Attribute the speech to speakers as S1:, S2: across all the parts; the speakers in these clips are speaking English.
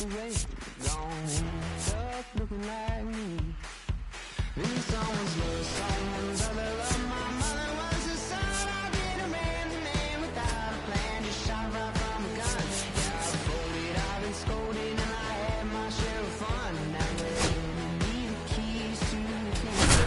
S1: away, gone, up looking like me. Been someone's love, someone's other love. My mother was a son, I've been a man without a plan, just shot right from a gun. Yeah, I've folded, I've been scolded, and I had my share of fun. Now you need the keys to the kingdom.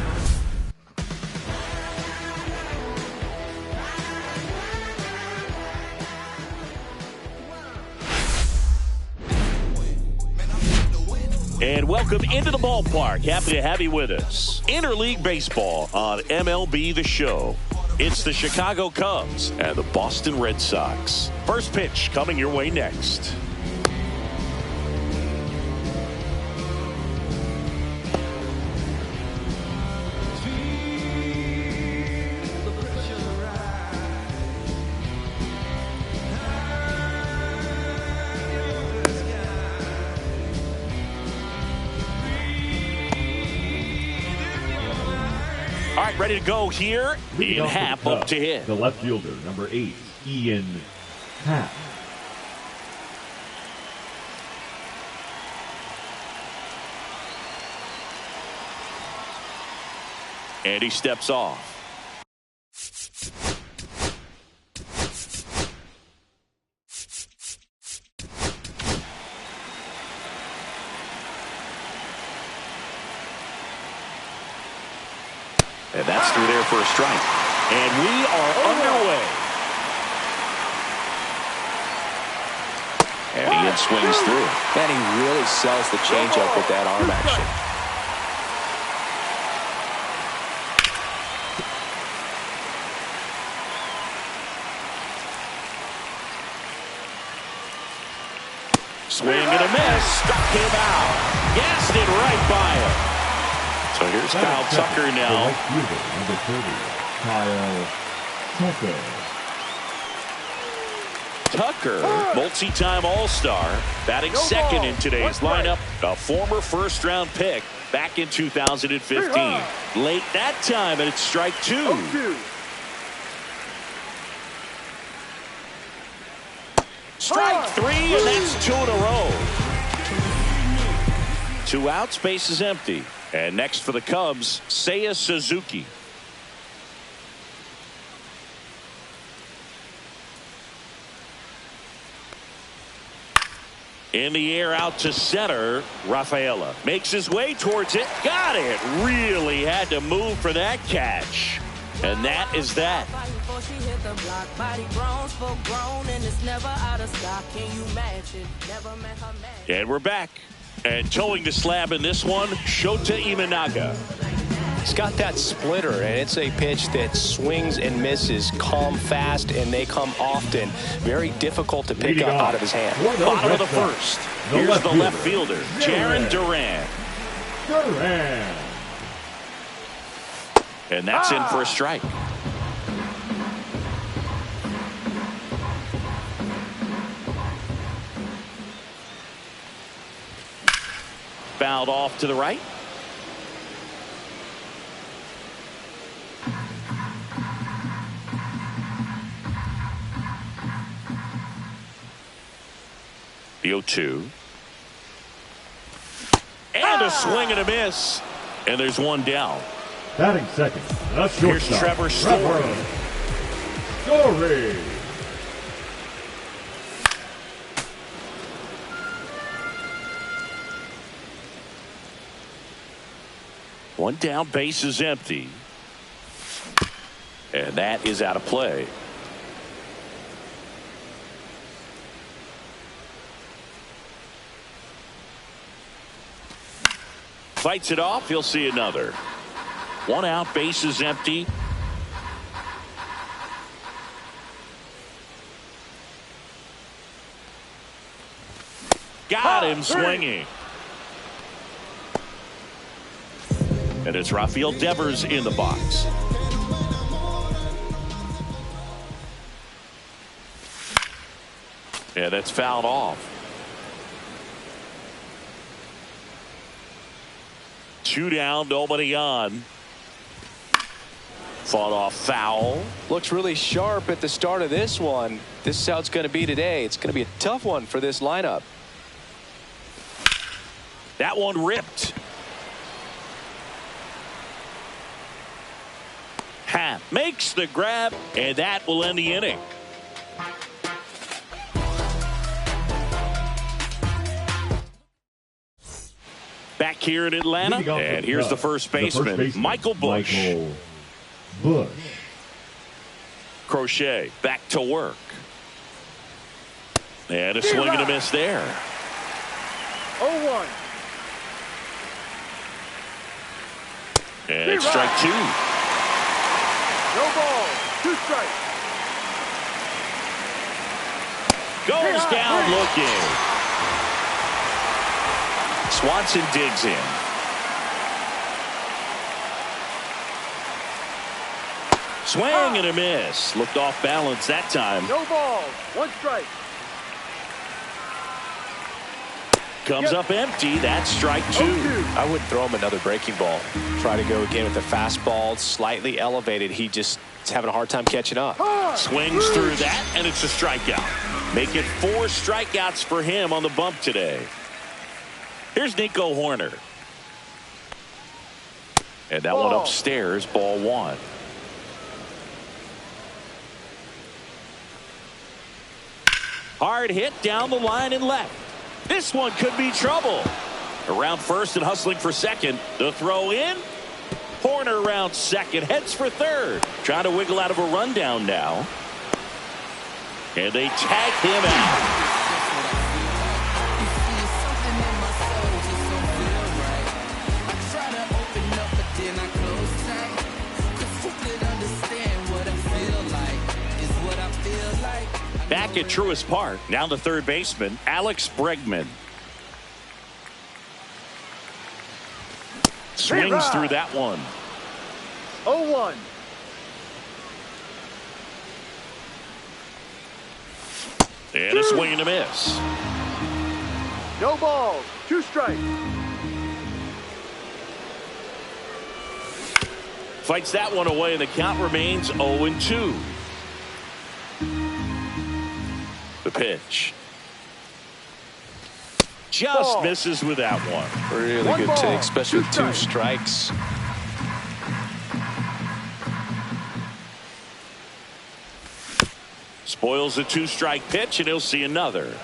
S2: And welcome into the ballpark. Happy to have you with us. Interleague Baseball on MLB The Show. It's the Chicago Cubs and the Boston Red Sox. First pitch coming your way next. All right, ready to go here. Ian Happ up to hit.
S3: The left fielder, number 8, Ian Happ.
S2: And he steps off. And that's through there for a strike. And we are underway. And Ian swings through.
S4: And he really sells the changeup with that arm action.
S2: Swing and a miss. Struck him out. Gassed it right by him. So here's Kyle Tucker now.
S3: The right fielder, number 30, Kyle Tucker.
S2: Tucker, multi-time All-Star, batting second in today's lineup. A former first-round pick back in 2015. Late that time, and it's strike 2. Strike 3, and that's 2 in a row. 2 outs, base is empty. And next for the Cubs, Seiya Suzuki. In the air out to center, Rafaela makes his way towards it. Got it. Really had to move for that catch. And that is that. And we're back. And towing the slab in this one, Shota Imanaga.
S4: He's got that splitter, and it's a pitch that swings and misses, come fast, and they come often. Very difficult to pick up out of his hand.
S2: Bottom of the first. Here's the left fielder, Jarren Duran. And that's in for a strike. Fouled off to the right. The 0-2. And a swing and a miss. And there's one down.
S3: Batting second.
S2: Here's Trevor Story. One down, base is empty. And that is out of play. Fights it off, he'll see another. 1 out, base is empty. Got him swinging. And it's Rafael Devers in the box. Yeah, that's fouled off. 2 down, nobody on. Fought off foul.
S4: Looks really sharp at the start of this one. This is how it's going to be today. It's going to be a tough one for this lineup.
S2: That one ripped. Happ makes the grab, and that will end the inning. Back here in Atlanta, and here's the first baseman, Michael Busch. Crochet back to work. And a swing and a miss there.
S5: 0-1.
S2: And strike two.
S5: No ball. 2 strikes.
S2: Goes down looking. Swanson digs in. Swing and a miss. Looked off balance that time.
S5: No ball. 1 strike.
S2: Comes up empty. That's strike 2.
S4: I would throw him another breaking ball. Try to go again with the fastball, slightly elevated. He just is having a hard time catching up.
S2: Swings through that, and it's a strikeout. Make it 4 strikeouts for him on the bump today. Here's Nico Horner. And that one upstairs, ball 1. Hard hit down the line and left. This one could be trouble. Around first and hustling for second. The throw in. Horner around second. Heads for third. Trying to wiggle out of a rundown now. And they tag him out. Back at Truist Park, now the third baseman, Alex Bregman. Swings through that one.
S5: 0-1.
S2: And a swing and a miss.
S5: No balls. 2 strikes.
S2: Fights that one away, and the count remains 0-2. The pitch. Just misses with that one.
S4: Really good take, especially with 2 strikes.
S2: Spoils a 2-strike pitch, and he'll see another.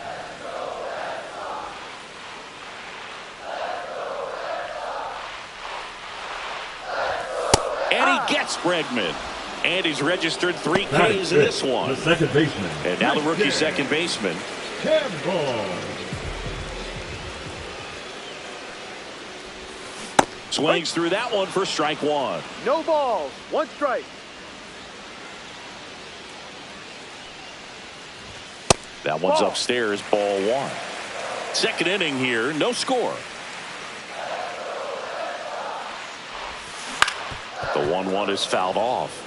S2: And he gets Bregman. And he's registered 3 Ks in this one.
S3: The second baseman.
S2: And now the rookie second baseman. Swings through that one for strike 1.
S5: No balls. 1 strike.
S2: That one's upstairs, ball 1. Second inning here, no score. The 1-1 is fouled off.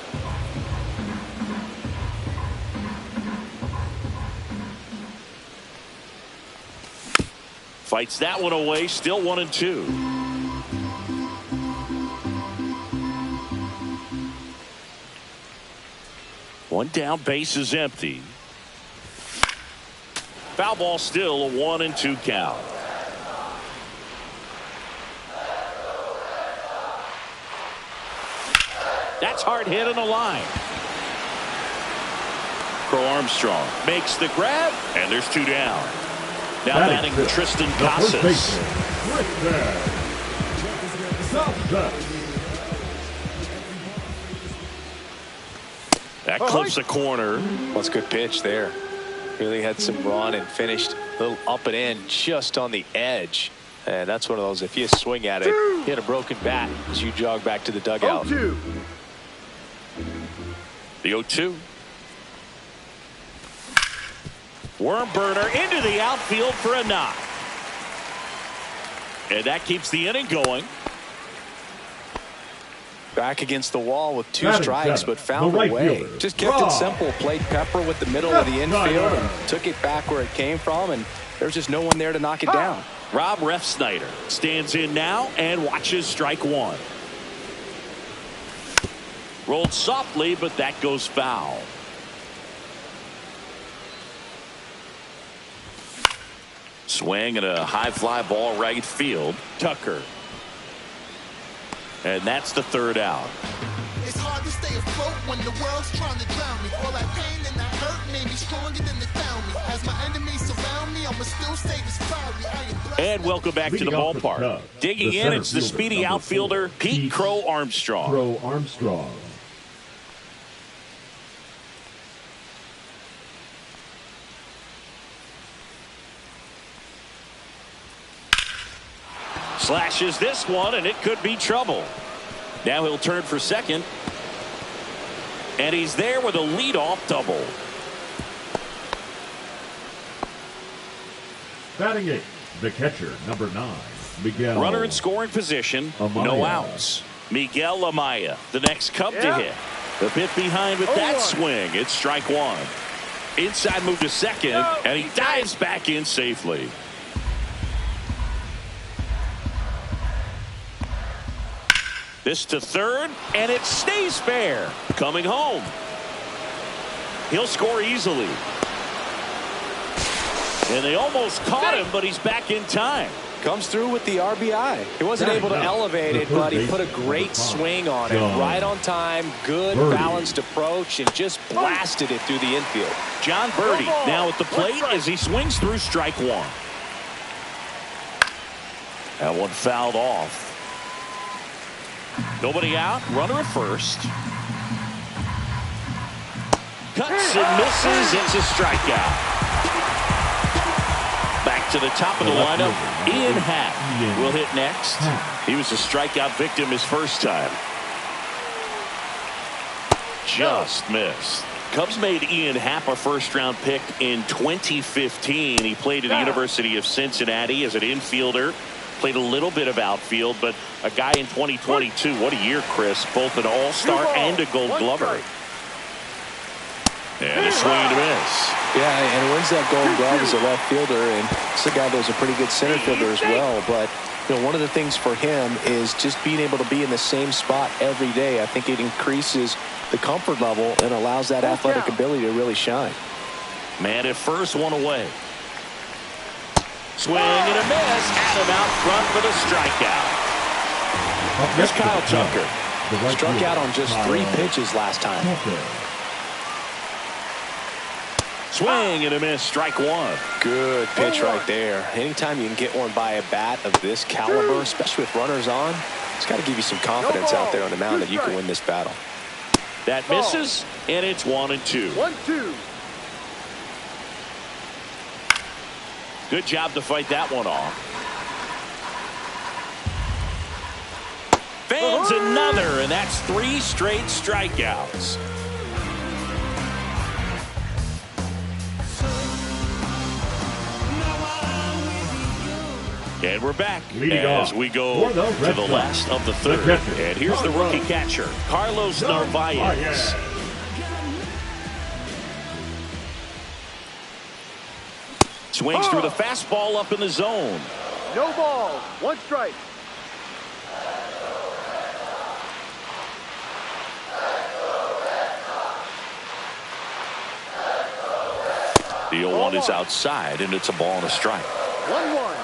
S2: Fights that one away, still 1-2. One down, base is empty. Foul ball, still a 1-2 count. That's hard hit on the line. Crow Armstrong makes the grab, and there's 2 down. Now batting Tristan Casas. That clips the corner.
S4: That's a good pitch there. Really had some run and finished a little up and in just on the edge. And that's one of those, if you swing at it, you hit a broken bat as you jog back to the dugout.
S5: 0-2.
S2: The 0-2. Worm burner into the outfield for a knock. And that keeps the inning going.
S4: Back against the wall with 2 strikes, but found a way. Just kept it simple. Played Pepper with the middle of the infield and took it back where it came from, and there's just no one there to knock it down.
S2: Rob Refsnyder stands in now and watches strike 1. Rolled softly, but that goes foul. Swing and a high fly ball right field. Tucker. And that's the third out.
S6: It's hard to stay afloat when the world's trying to drown me. All that pain and that hurt made me stronger than they found me. As my enemies surround me, I'ma still stay this proudly. I am blessed.
S2: And welcome back to the ballpark. Digging in, it's the speedy outfielder, Pete Crow Armstrong.
S3: Crow Armstrong.
S2: Slashes this one, and it could be trouble. Now he'll turn for second. And he's there with a leadoff double.
S3: Batting eighth, the catcher, number 9, Miguel.
S2: Runner in scoring position.
S3: Amaya.
S2: No outs. Miguel Amaya, the next Cub to hit. The bit behind with that swing. It's strike one. Inside move to second, and he dives back in safely. This to third, and it stays fair. Coming home. He'll score easily. And they almost caught him, but he's back in time.
S4: Comes through with the RBI. He wasn't able to elevate it, but he put a great swing on it. Right on time, good balanced approach, and just blasted it through the infield.
S2: John Birdie now at the plate as he swings through strike one. That one fouled off. Nobody out, runner at first. Cuts and misses, it's a strikeout. Back to the top of the lineup, Ian Happ will hit next. He was a strikeout victim his first time. Just missed. Cubs made Ian Happ a first-round pick in 2015. He played at the University of Cincinnati as an infielder. Played a little bit of outfield, but a guy in 2022. What a year, Chris. Both an all-star and a gold glover. And a swing and a miss.
S4: Yeah, and wins that gold glove as a left fielder, and it's a guy that was a pretty good center fielder as well. But you know, one of the things for him is just being able to be in the same spot every day. I think it increases the comfort level and allows that athletic ability to really shine.
S2: Man at first, one away. Swing and a miss. Adam out front for the strikeout. Here's Kyle Tucker.
S4: Struck out on just 3 pitches last time.
S2: Swing and a miss. Strike one.
S4: Good pitch right there. Anytime you can get one by a bat of this caliber, especially with runners on, it's got to give you some confidence out there on the mound that you can win this battle.
S2: That misses, and it's 1-2.
S5: 1-2.
S2: Good job to fight that one off. Fans another, and that's 3 straight strikeouts. And we're back as we go to the last of the third. And here's the rookie catcher, Carlos Narvaez. Swings through the fastball up in the zone.
S5: No balls. 1 strike.
S2: The 0-1 is outside, and it's a ball and a strike.
S5: 1-1.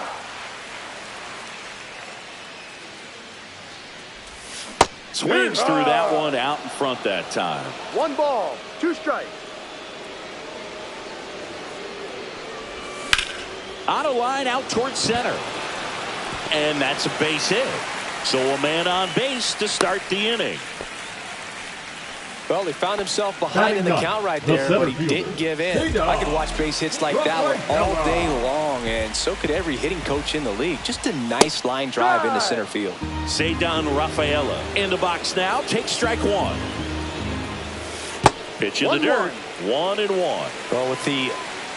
S2: Swings through that one out in front that time.
S5: 1 ball. 2 strikes.
S2: On a line out towards center. And that's a base hit. So a man on base to start the inning.
S4: Well, he found himself behind in the count right there, but he didn't give in. I could watch base hits like that one all day long, and so could every hitting coach in the league. Just a nice line drive into center field.
S2: Ceddanne Rafaela in the box now. Takes strike one. Pitch in the dirt. 1-1.
S4: Well, with the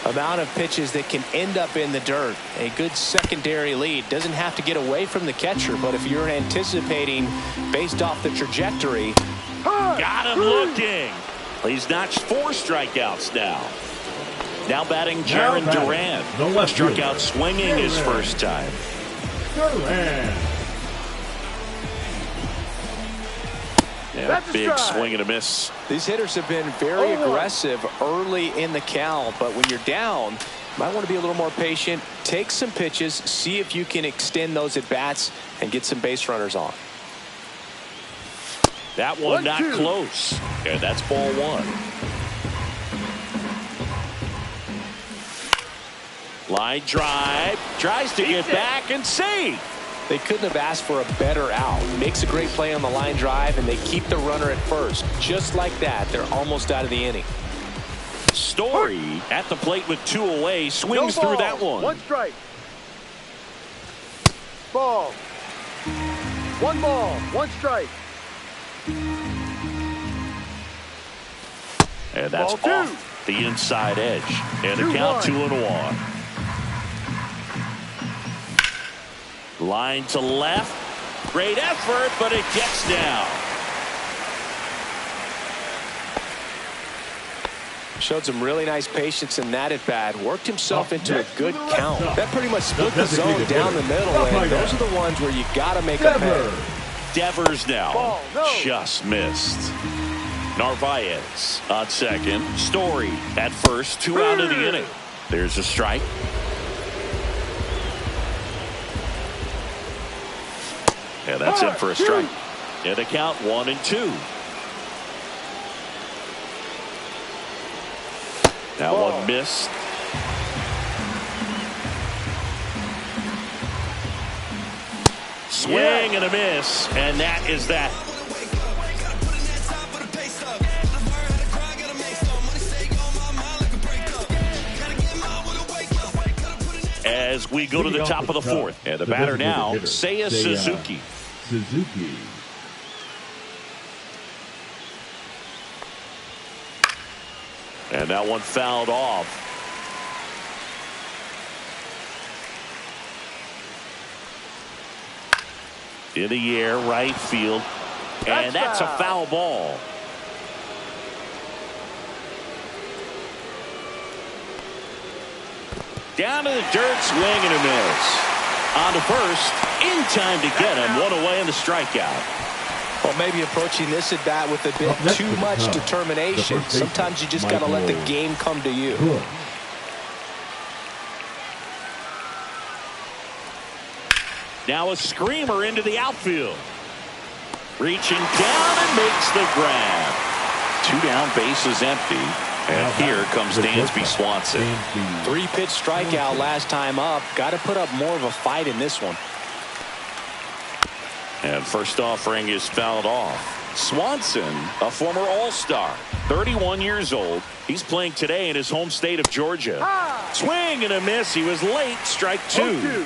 S4: amount of pitches that can end up in the dirt, a good secondary lead. Doesn't have to get away from the catcher, but if you're anticipating based off the trajectory.
S2: Got him looking. He's notched 4 strikeouts now. Now batting Jaron Duran. Struck out swinging his first time. Yeah, big swing and a miss.
S4: These hitters have been very aggressive early in the count, but when you're down, Might want to be a little more patient. Take some pitches. See if you can extend those at-bats and get some base runners on.
S2: That one not close. And that's ball one. Line drive. Tries to get back and save.
S4: They couldn't have asked for a better out. Makes a great play on the line drive, and they keep the runner at first. Just like that, they're almost out of the inning.
S2: Story at the plate with 2 away. Swings through that one.
S5: 1 strike. Ball. 1 ball, 1 strike.
S2: And that's
S5: Ball 2.
S2: off the inside edge. And the count 2-1. Line to left. Great effort, but it gets down.
S4: Showed some really nice patience in that at bat. Worked himself into a good count. That pretty much split the zone down the middle, and those are the ones where you got to make a pay.
S2: Devers now.
S5: Ball, no.
S2: Just missed. Narvaez on second. Story at first. 2 out of the inning. There's a strike. And that's in for a strike. And the count 1-2. That one missed. Swing and a miss. And that is that. As we go to the top of the fourth. And the batter now, Seiya Suzuki. And that one fouled off. In the air, right field. And that's a foul ball. Down to the dirt, swing and a miss. On to first, in time to get him. 1 away in the strikeout.
S4: Well, maybe approaching this at bat with a bit too much determination. Sometimes you just got to let the game come to you.
S2: Now a screamer into the outfield. Reaching down and makes the grab. 2 down, bases empty. And here comes Dansby Swanson.
S4: 3-pitch strikeout last time up. Got to put up more of a fight in this one.
S2: And first offering is fouled off. Swanson, a former All-Star, 31 years old. He's playing today in his home state of Georgia. Swing and a miss. He was late. Strike 2.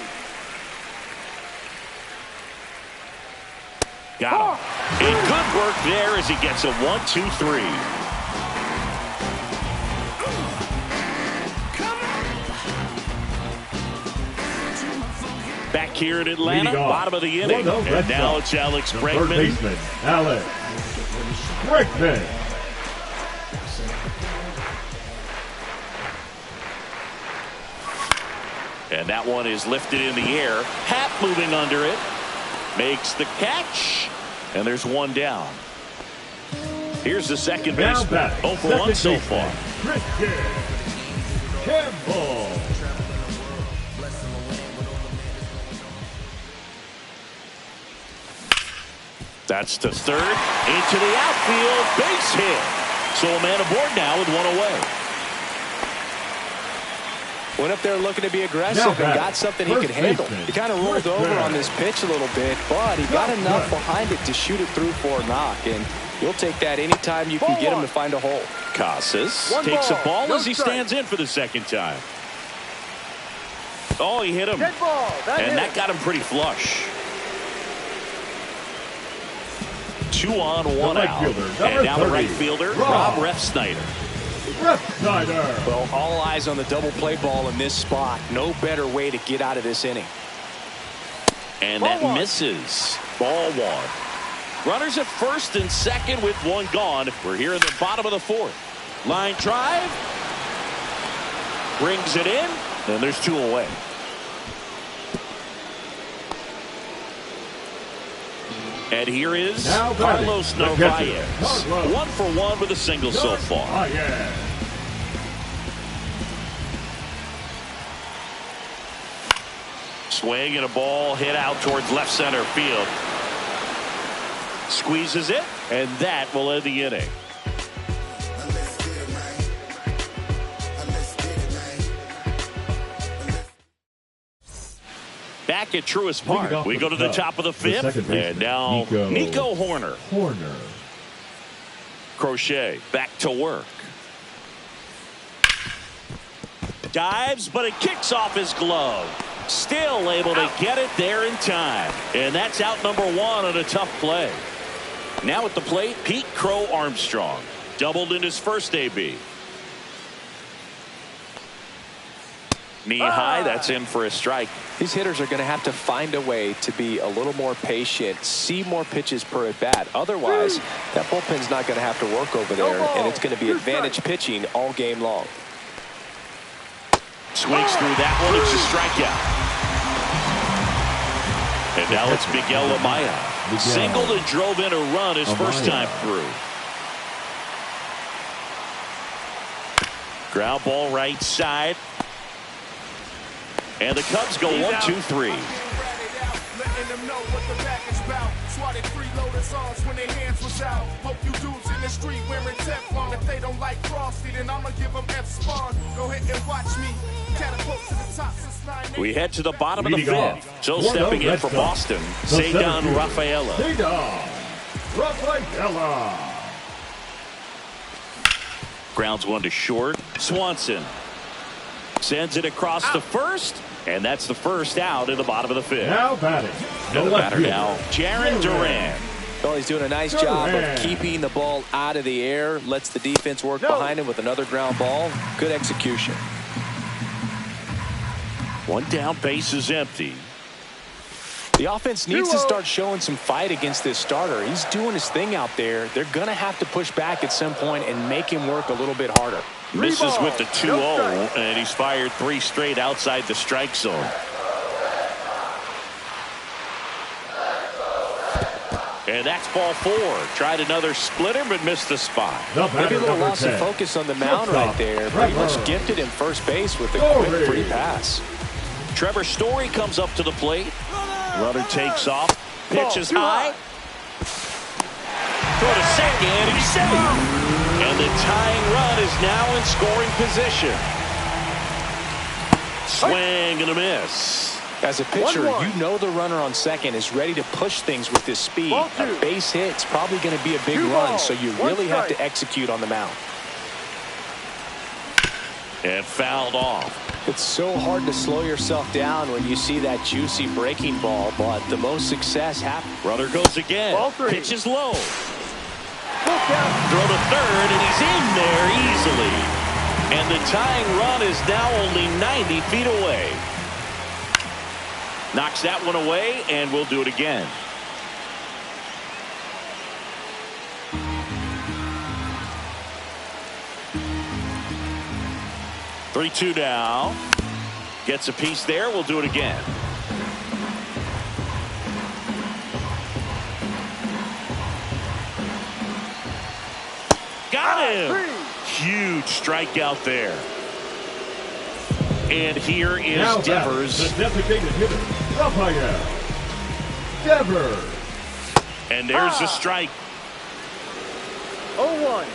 S2: Got him. And good work there as he gets a 1-2-3. Back here in Atlanta, bottom of the inning. And now it's Alex Bregman.
S3: Alex Bregman.
S2: And that one is lifted in the air. Happ moving under it. Makes the catch. And there's 1 down. Here's the second baseman. 0 for 1 so far.
S3: Campbell.
S2: That's to third. Into the outfield. Base hit. So a man aboard now with 1 away.
S4: Went up there looking to be aggressive and got something he could handle. He kind of rolled over on this pitch a little bit, but he got enough behind it to shoot it through for a knock. And you'll take that anytime you can get him to find a hole.
S2: Casas takes a ball as he stands in for the second time. Oh, he hit him. And that got him pretty flush. 2 on, 1 out. And now the right fielder, Rob Refsnyder.
S4: Well, all eyes on the double play ball in this spot. No better way to get out of this inning.
S2: And that misses. Ball 1. Runners at first and second with 1 gone. We're here in the bottom of the fourth. Line drive. Brings it in. And there's 2 away. And here is Carlos Narvaez. 1 for 1 with a single so far. Swing and a ball hit out towards left center field. Squeezes it, and that will end the inning. Back at Truist Park, we go to the top of the fifth, and now Nico Horner. Crochet back to work. Dives, but it kicks off his glove. Still able to get it there in time. And that's out number one on a tough play. Now at the plate, Pete Crow Armstrong. Doubled in his first AB. Knee high, that's in for a strike.
S4: These hitters are going to have to find a way to be a little more patient, see more pitches per at bat. Otherwise, that bullpen's not going to have to work over there, and it's going to be advantage pitching all game long.
S2: Swings through that one. It's a strikeout. And now it's Miguel Amaya. Singled and drove in a run his first time through. Ground ball right side. And the Cubs go 1-2-3. We head to the bottom of the fifth. So stepping in for Boston, Ceddanne Rafaela. Grounds one to short. Swanson sends it across the first, and that's the first out in the bottom of the fifth.
S3: Now batting.
S2: The batter now, Jarren Duran.
S4: Well, he's doing a nice job of keeping the ball out of the air. Lets the defense work behind him with another ground ball. Good execution.
S2: One down, base is empty.
S4: The offense needs to start showing some fight against this starter. He's doing his thing out there. They're going to have to push back at some point and make him work a little bit harder.
S2: Misses with the 2-0, and he's fired 3 straight outside the strike zone. And that's ball 4. Tried another splitter, but missed the spot.
S4: Maybe a little loss of focus on the mound right there. Pretty much gifted him first base with a quick free pass.
S2: Trevor Story comes up to the plate. Runner takes off. Pitches high. Throw to second, and he's safe. And the tying run is now in scoring position. Swing and a miss.
S4: As a pitcher, you know the runner on second is ready to push things with this speed. A base hit's probably going to be a big run, so you really have to execute on the mound.
S2: And fouled off.
S4: It's so hard to slow yourself down when you see that juicy breaking ball, but the most success happens.
S2: Runner goes again. Pitch is low. Throw to third, and he's in there easily. And the tying run is now only 90 feet away. Knocks that one away, and we'll do it again. Three-two now. Gets a piece there. We'll do it again. Got him. Huge strikeout there. And here is
S3: now
S2: Devers.
S3: The designated hitter, Rafael Devers.
S2: And there's the strike.
S5: 0-1.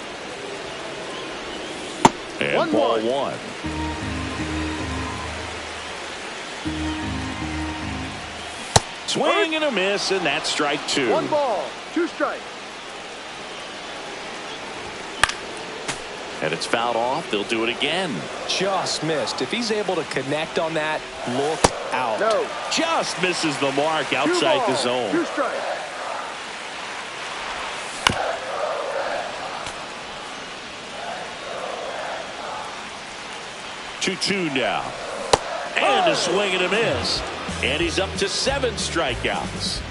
S2: And ball 1. Swing and a miss, and that's strike 2.
S5: 1 ball, 2 strikes.
S2: And it's fouled off. They'll do it again.
S4: Just missed. If he's able to connect on that, look out.
S5: No.
S2: Just misses the mark outside the zone.
S5: 2 strikes.
S2: Two now. And a swing and a miss. And he's up to 7 strikeouts.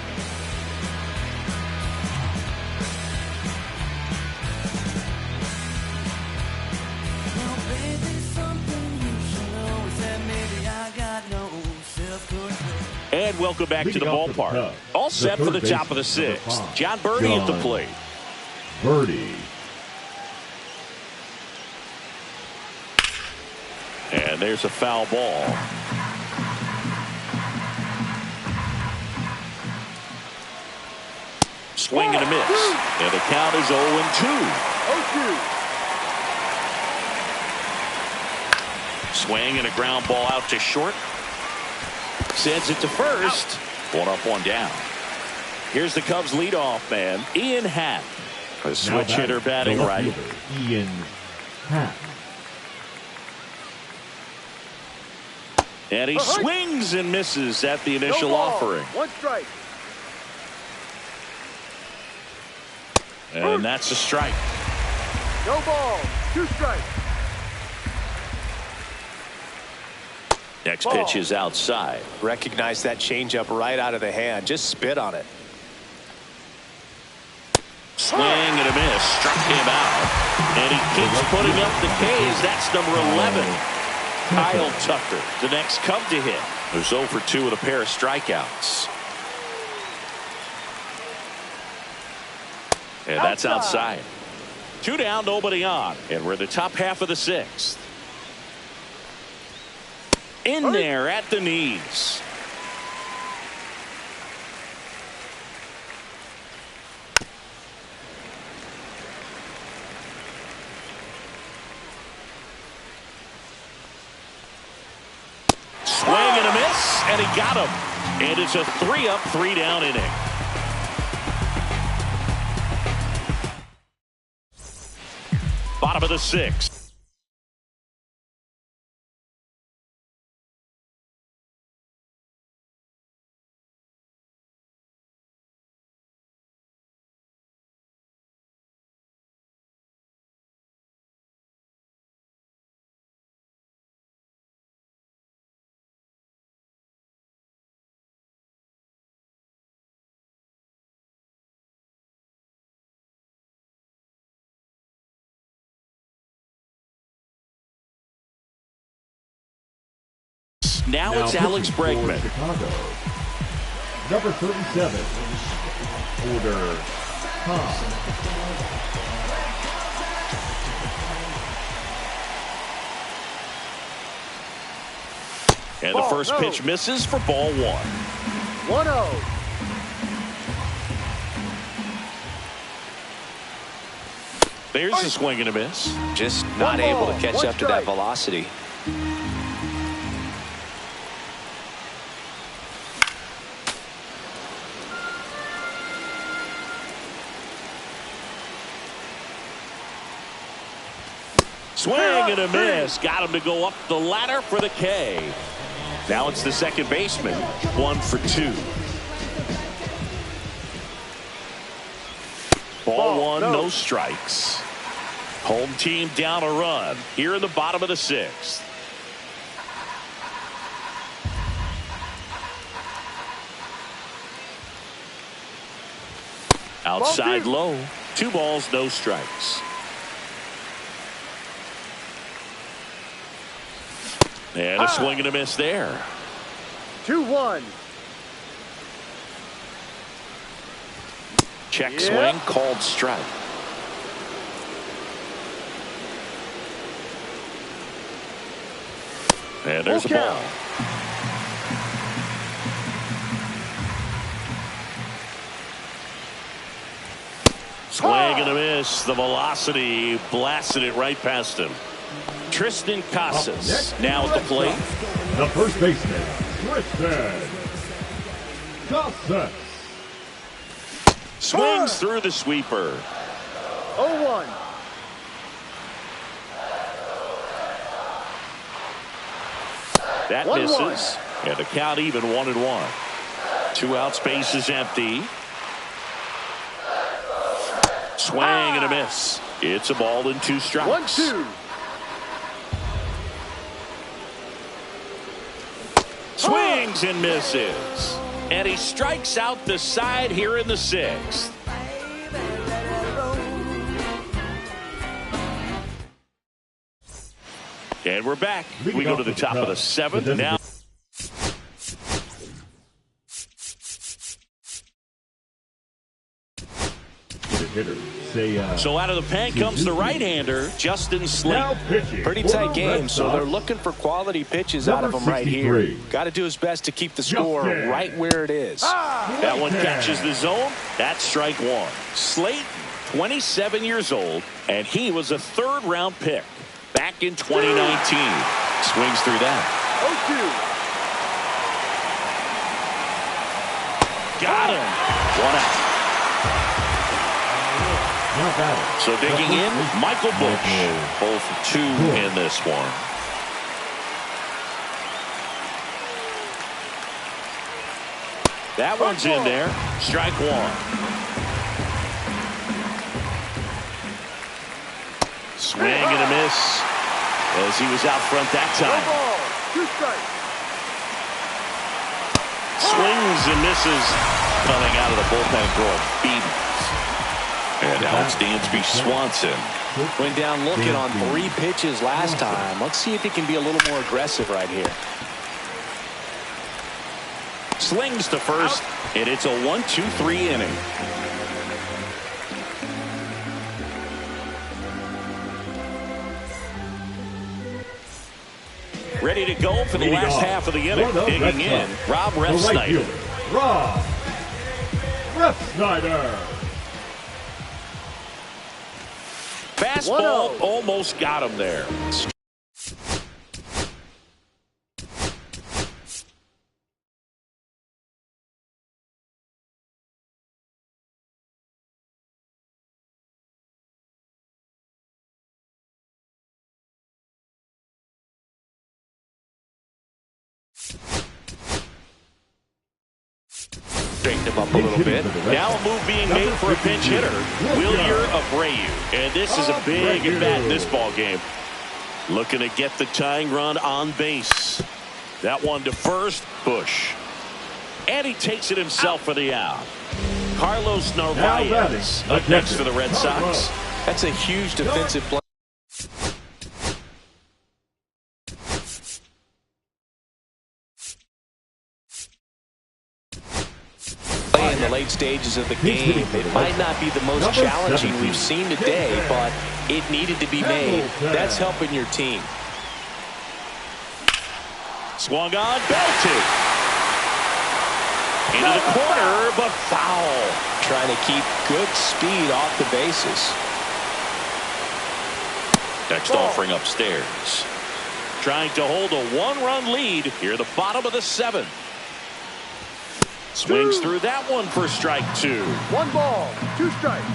S2: And welcome back to the ballpark. All set for the top of the 6th. John Birdie at the plate.
S3: Birdie.
S2: And there's a foul ball. swing and a miss. And the count is 0-2.
S5: 0-2.
S2: Swing and a ground ball out to short. Sends it to first. One up, one down. Here's the Cubs leadoff man, Ian Happ. A switch hitter batting right.
S3: Ian Happ.
S2: And he swings and misses at the initial offering.
S5: One strike.
S2: And that's a strike.
S5: No ball. 2 strikes.
S2: Next pitch is outside.
S4: Recognize that changeup right out of the hand. Just spit on it.
S2: Swing and a miss. Struck him out. And he keeps putting up the K's. That's number 11. Kyle Tucker, the next Cub to hit. Who's 0 for 2 with a pair of strikeouts. And that's outside. 2 down, nobody on. And we're in the top half of the 6th. In there at the knees. Swing and a miss, and he got him. And it's a 3-up, 3-down inning. Bottom of the 6th. Now it's Alex Bregman.
S3: Chicago. Number 37. Order Tom.
S2: And the first pitch misses for ball 1.
S5: 1-0.
S2: There's a swing and a miss.
S4: Just not able to catch up to that velocity.
S2: Swing and a miss. Got him to go up the ladder for the K. Now it's the second baseman. 1 for 2. Ball 1, no strikes. Home team down a run here in the bottom of the 6th. Outside low. 2 balls, no strikes. And a swing and a miss there.
S5: 2-1.
S2: Check swing, called strike. And there's a ball. Swing and a miss. The velocity blasted it right past him. Tristan Casas now at the plate.
S3: The first baseman, Tristan Casas.
S2: Swings through the sweeper.
S5: 0-1.
S2: That misses. And the count even 1-1. 2 outs, base is empty. Swing and a miss. It's a ball and 2 strikes.
S5: 1-2.
S2: Swings and misses. And he strikes out the side here in the 6th. And we're back. We go to the top of the 7th. Now
S3: hitter. Say,
S2: So out of the pen comes the right-hander, Justin Slate.
S4: Pretty tight game, so they're looking for quality pitches out of him right here. Got to do his best to keep the score right where it is.
S2: That one catches the zone. That's strike one. Slate, 27 years old, and he was a third-round pick back in 2019. Swings through that.
S5: 0-2.
S2: Got him. One out. So digging in, Michael Bush. 0 for 2 in this one. That one's in there. Strike one. Swing and a miss as he was out front that
S5: No
S2: time.
S5: ball. 2 strikes.
S2: Swings and misses coming out of the bullpen throwing beatings. And now it's Dansby Swanson.
S4: Went down looking on 3 pitches last time. Let's see if he can be a little more aggressive right here.
S2: Slings to first, and it's a 1-2-3 inning. Ready to go for the last half of the inning. Digging in, Rob Refsnyder.
S3: Rob Refsnyder.
S2: Fastball almost got him there.
S4: Straightened him up a little bit.
S2: Now a move being made for a pinch hitter, Wilyer Abreu. And this is a big at bat in this ball game. Looking to get the tying run on base. That one to first, Bush. And he takes it himself for the out. Carlos Narvaez up next for the Red Sox.
S4: That's a huge defensive play. In the late stages of the game, it might not be the most challenging we've seen today, but it needed to be made. That's helping your team.
S2: Swung on, belted. Into the corner, but foul.
S4: Trying to keep good speed off the bases.
S2: Next offering upstairs. Trying to hold a 1-run lead here at the bottom of the 7th. Swings through that one for strike 2.
S5: 1 ball. 2 strikes.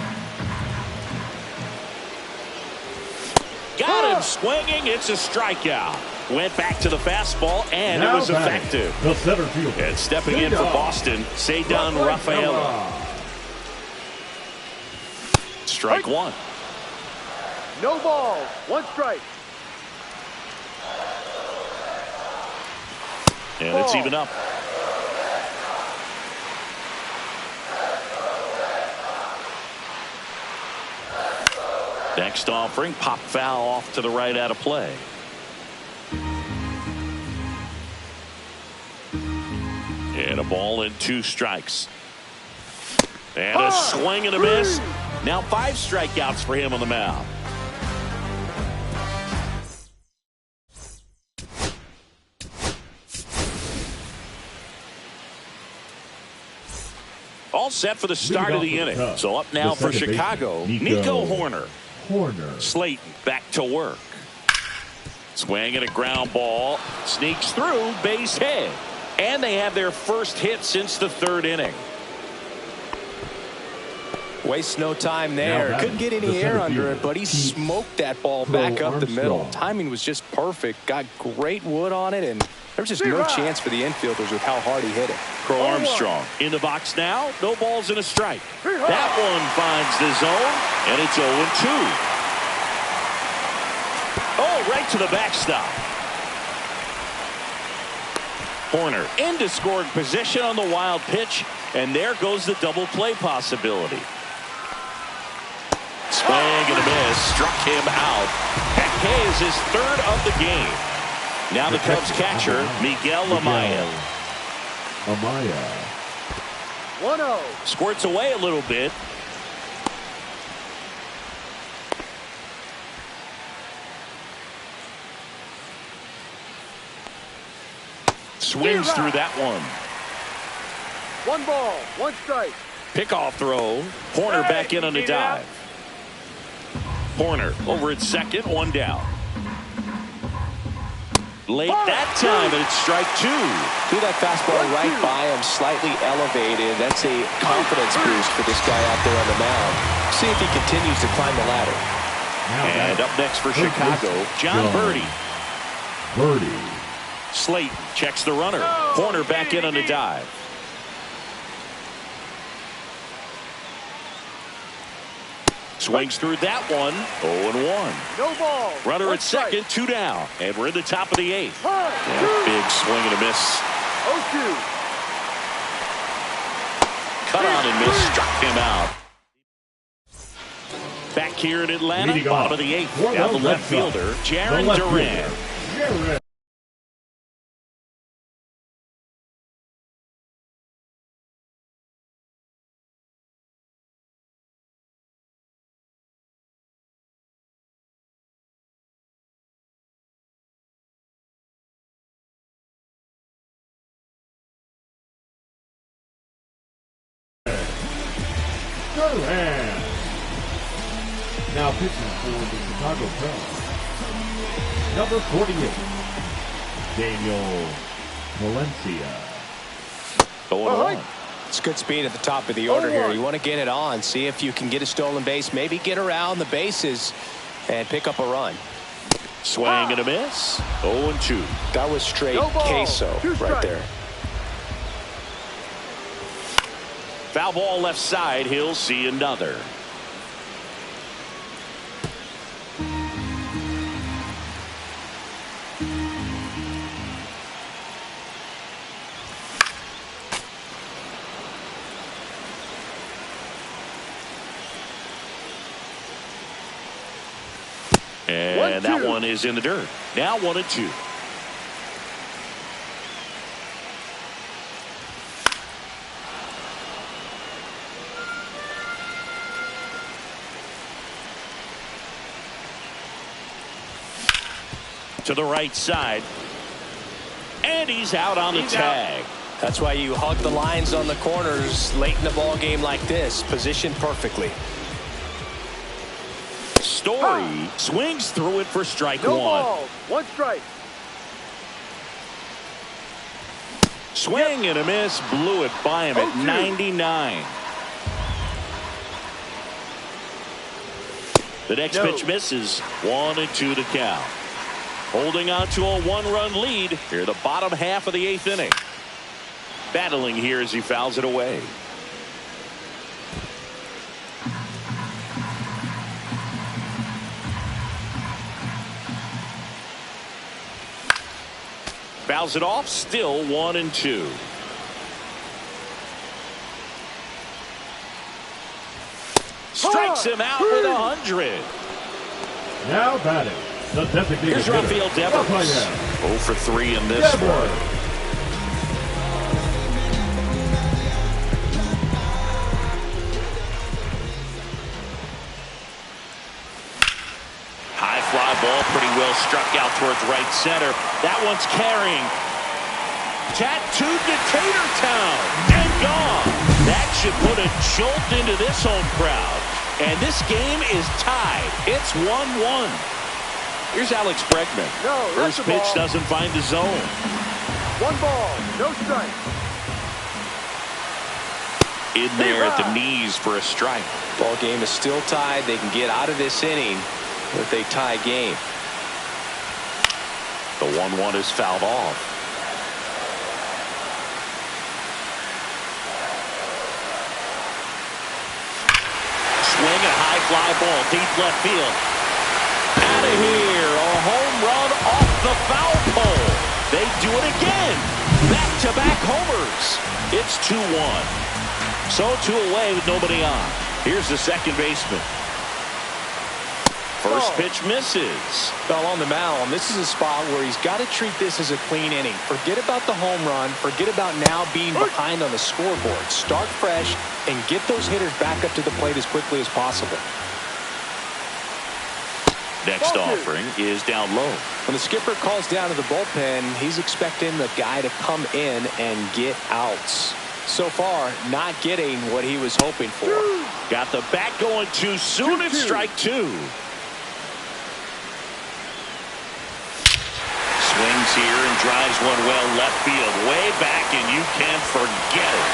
S2: Got him swinging. It's a strikeout. Went back to the fastball, and it was effective.
S3: The center fielder.
S2: And stepping in for Boston, Cedar Rafaela. Strike 1.
S5: No ball. 1 strike.
S2: And it's even up. Next offering, pop foul off to the right out of play. And a ball and 2 strikes. And a swing and a miss. Now 5 strikeouts for him on the mound. All set for the start of the inning. So up now for Chicago, Nico Hoerner. Slayton back to work. Swing and a ground ball. Sneaks through, base hit. And they have their first hit since the 3rd inning.
S4: Wastes no time there. Couldn't get any air under it, but he smoked that ball back up the middle. Timing was just perfect. Got great wood on it, and there was just no chance for the infielders with how hard he hit it.
S2: Crow Armstrong in the box now. No balls and a strike. That one finds the zone, and it's 0-2. Oh, right to the backstop. Hoerner into scoring position on the wild pitch, and there goes the double play possibility. Swing and a miss, struck him out. Heck is his 3rd of the game. Now the Cubs catcher, Miguel Amaya.
S5: 1-0.
S2: Squirts away a little bit. swings through that one.
S5: 1 ball, 1 strike.
S2: Pickoff throw. Horner back in on the dive. Horner over at second, 1 down. Late that time, and it's strike 2.
S4: Threw that fastball right by him, slightly elevated. That's a confidence boost for this guy out there on the mound. See if he continues to climb the ladder.
S2: And up next for Chicago, John Birdie. Slayton checks the runner. Horner back in on the dive. Swings through that one. 0-1.
S5: No ball.
S2: Runner at second, 2 down. And we're in the top of the 8th. Big swing and a miss.
S5: 0-2.
S2: Cut on and miss. Struck him out. Back here in Atlanta, bottom of the 8th. Down the left fielder, Jarren Duran.
S3: Now pitching for the Chicago Cubs, number 48, Daniel Valencia.
S2: 0-1.
S4: It's good speed at the top of the order here. You want to get it on, see if you can get a stolen base, maybe get around the bases and pick up a run.
S2: Swing and a miss. 0-2.
S4: That was straight queso right there.
S2: Foul ball left side. He'll see another. And that one is in the dirt. Now 1-2. To the right side. And he's out on the tag.
S4: That's why you hug the lines on the corners late in the ball game like this. Positioned perfectly.
S2: Story swings through it for strike 1.
S5: Ball, 1 strike.
S2: Swing and a miss. Blew it by him at 99. The next pitch misses. 1-2 to count. Holding on to a 1-run lead here, the bottom half of the 8th inning. Battling here as he fouls it away. Fouls it off, still 1-2. Strikes him out with 100.
S3: Now batting, the designated
S2: Here's Rafael Devers. 0 for 3 in this one. High fly ball, pretty well struck out towards right center. That one's carrying. Tattooed to Tatertown and gone. That should put a jolt into this home crowd. And this game is tied. It's 1-1. Here's Alex Bregman. First pitch doesn't find the zone.
S5: 1 ball, no strike.
S2: In there at the knees for a strike.
S4: Ball game is still tied. They can get out of this inning with a tie game.
S2: The 1-1 is fouled off. Swing a high fly ball deep left field. Out of here, a home run off the foul pole. They do it again. Back-to-back homers. It's 2-1. So 2 away with nobody on. Here's the second baseman. First pitch misses.
S4: Fell on the mound. This is a spot where he's got to treat this as a clean inning. Forget about the home run. Forget about now being behind on the scoreboard. Start fresh and get those hitters back up to the plate as quickly as possible.
S2: Next offering is down low.
S4: When the skipper calls down to the bullpen, he's expecting the guy to come in and get outs. So far, not getting what he was hoping for.
S2: Got the bat going too soon. It's strike two. Swings here and drives one well left field, way back, and you can't forget it.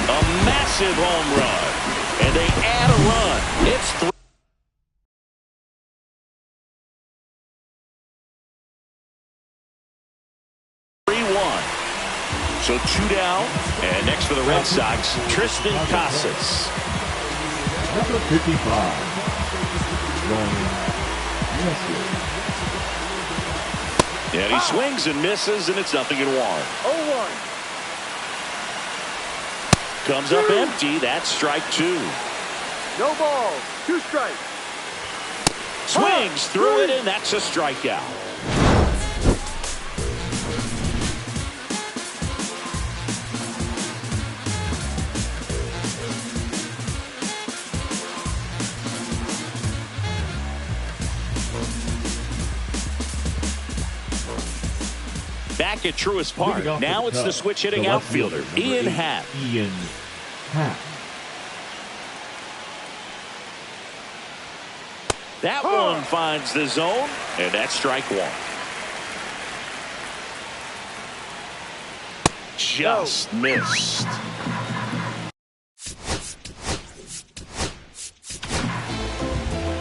S2: A massive home run, and they add a run. It's 3-1. So 2 down, and next for the Red Sox, Tristan Casas.
S3: Number 55.
S2: And he swings and misses, and it's 0-1.
S5: 0-1.
S2: Comes up empty. That's strike two.
S5: No balls. 2 strikes.
S2: Swings through it, and that's a strikeout. Back at Truist Park. Now it's the switch hitting outfielder, Ian Happ.
S3: Ian Happ.
S2: That one finds the zone, and that's strike one. Just missed.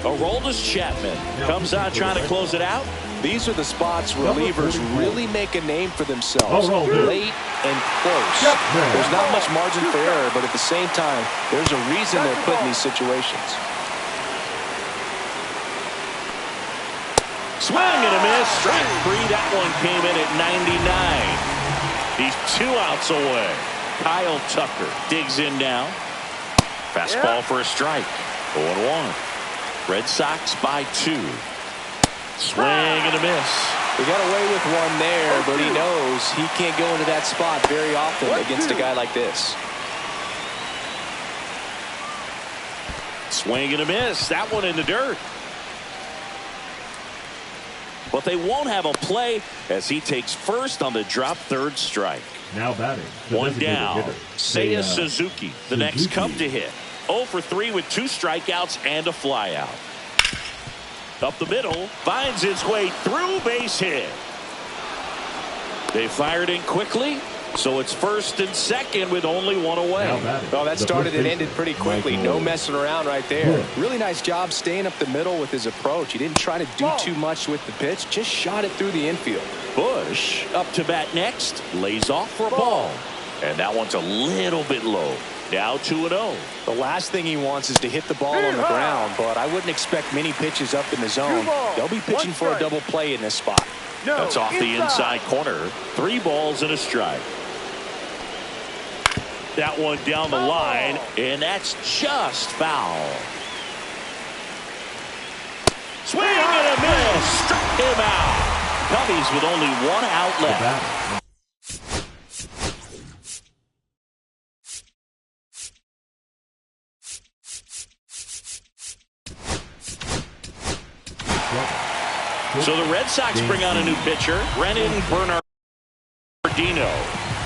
S2: Aroldis Chapman comes on trying to close it out.
S4: These are the spots relievers really make a name for themselves.
S3: Oh,
S4: late and close. There's not much margin for error, but at the same time, there's a reason they're put in these situations.
S2: Swing and a miss. Strike three. That one came in at 99. He's 2 outs away. Kyle Tucker digs in now. Fastball for a strike. 0-1. Red Sox by 2. Swing and a miss.
S4: He got away with one there, but he knows he can't go into that spot very often against a guy like this.
S2: Swing and a miss. That one in the dirt. But they won't have a play as he takes first on the drop third strike.
S3: Now batting.
S2: One down. Seiya Suzuki, the next come to hit. 0 for 3 with 2 strikeouts and a flyout. Up the middle, finds his way through, base hit. They fired in quickly, so it's first and second with only 1 away.
S4: Well, that started and ended pretty quickly. No messing around right there. Really nice job staying up the middle with his approach. He didn't try to do too much with the pitch, just shot it through the infield.
S2: Bush up to bat next, lays off for a ball. And that one's a little bit low. Now 2-0.
S4: The last thing he wants is to hit the ball on the ground, but I wouldn't expect many pitches up in the zone. They'll be pitching for a double play in this spot.
S2: That's off the inside corner. 3 balls and a strike. That one down the line, and that's just foul. Swing and a miss. Struck him out. Cubbies with only 1 out left. So the Red Sox bring on a new pitcher, Brennan Bernardino.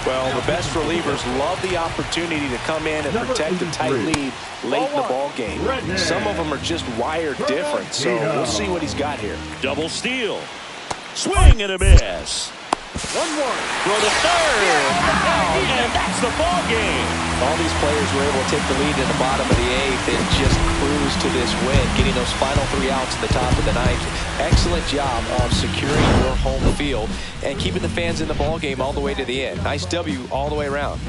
S4: Well, the best relievers love the opportunity to come in and protect a tight lead late in the ball game. Some of them are just wired different, so we'll see what he's got here.
S2: Double steal. Swing and a miss.
S5: 1-1.
S2: Throw to third. And that's the ball game.
S4: All these players were able to take the lead in the bottom of the 8th and just cruise to this win, getting those final 3 outs at the top of the 9th. Excellent job of securing your home field and keeping the fans in the ball game all the way to the end. Nice W all the way around.